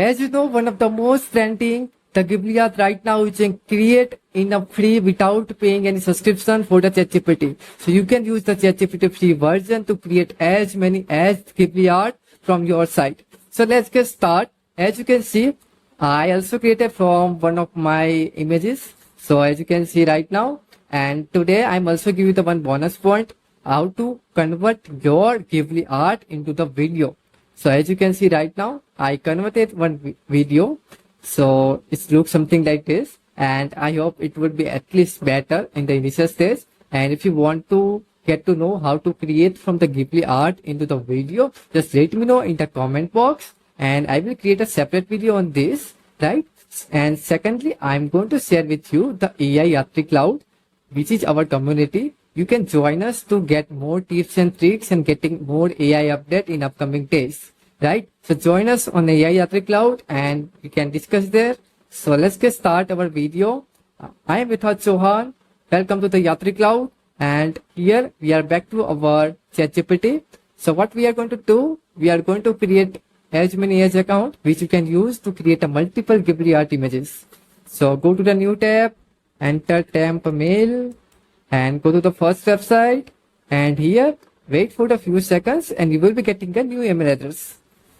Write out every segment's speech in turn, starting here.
As you know, one of the most trending, the Ghibli art right now, you can create in a free without paying any subscription for the ChatGPT. So you can use the ChatGPT free version to create as many as Ghibli art from your site. So let's get started. As you can see, I also created from one of my images. So as you can see right now, and today I'm also giving you the one bonus point, how to convert your Ghibli art into the video. So as you can see right now, I converted one video. So it looks something like this, and I hope it would be at least better in the initial stage. And if you want to get to know how to create from the Ghibli art into the video, just let me know in the comment box, and I will create a separate video on this, right? And secondly, I'm going to share with you the AI Yatri Cloud, which is our community. You can join us to get more tips and tricks and getting more AI update in upcoming days, right? So join us on AI Yatri Cloud and we can discuss there. So let's get start our video. I am Vidharth Chauhan. Welcome to the Yatri Cloud, and here we are back to our ChatGPT. So what we are going to do, we are going to create as many as account which you can use to create a multiple Ghibli art images. So go to the new tab, enter temp mail, and go to the first website, and here wait for a few seconds and you will be getting a new email address.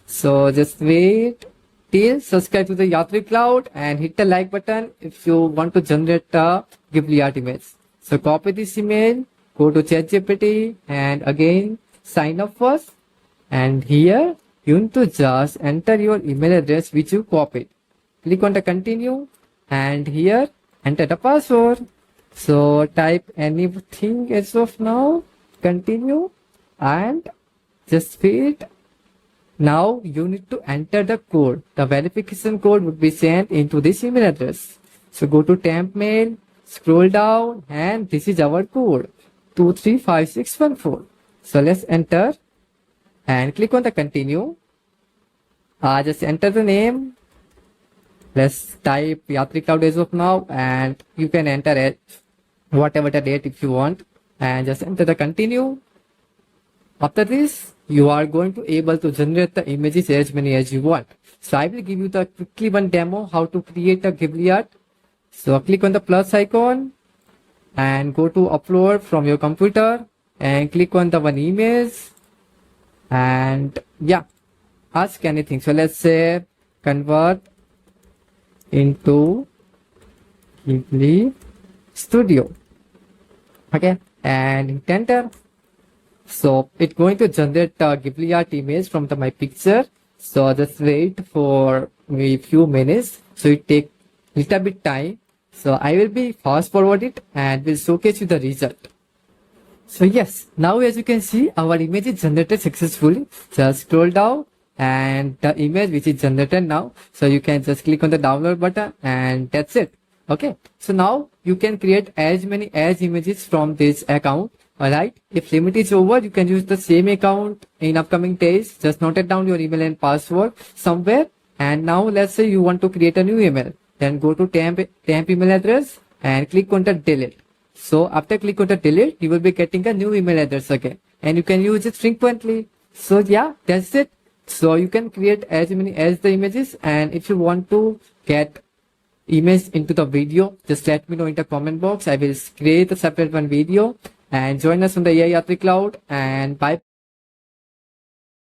So just wait till subscribe to the Yatri Cloud and hit the like button if you want to generate a Ghibli art image. So copy this email, go to ChatGPT and again sign up first, and here you need to just enter your email address which you copied. Click on the continue and here enter the password. So type anything as of now, continue, and just wait. Now you need to enter the code. The verification code would be sent into this email address. So go to temp mail, scroll down, and this is our code 235614. So let's enter and click on the continue. Just enter the name. Let's type Yatri Cloud as of now, and you can enter it whatever the date if you want, and just enter the continue. After this, you are going to able to generate the images as many as you want. So I will give you the quickly one demo how to create a Ghibli art. So click on the plus icon and go to upload from your computer and click on the one image, and yeah, ask anything. So let's say convert into Ghibli Studio. Okay, and hit enter. So it's going to generate the Ghibli art image from my picture. So just wait for maybe few minutes. So it take little bit time. So I will be fast forward it and will showcase you the result. So yes, now as you can see, our image is generated successfully. Just scroll down and the image which is generated now. So you can just click on the download button and that's it. Okay, so now you can create as many as images from this account. Alright, if limit is over, you can use the same account in upcoming days. Just note it down your email and password somewhere. And now let's say you want to create a new email. Then go to temp email address and click on the delete. So after click on the delete, you will be getting a new email address again. And you can use it frequently. So yeah, that's it. So you can create as many as the images, and if you want to get image into the video, just let me know in the comment box. I will create a separate one video, and join us on the AI Yatri Cloud, and bye.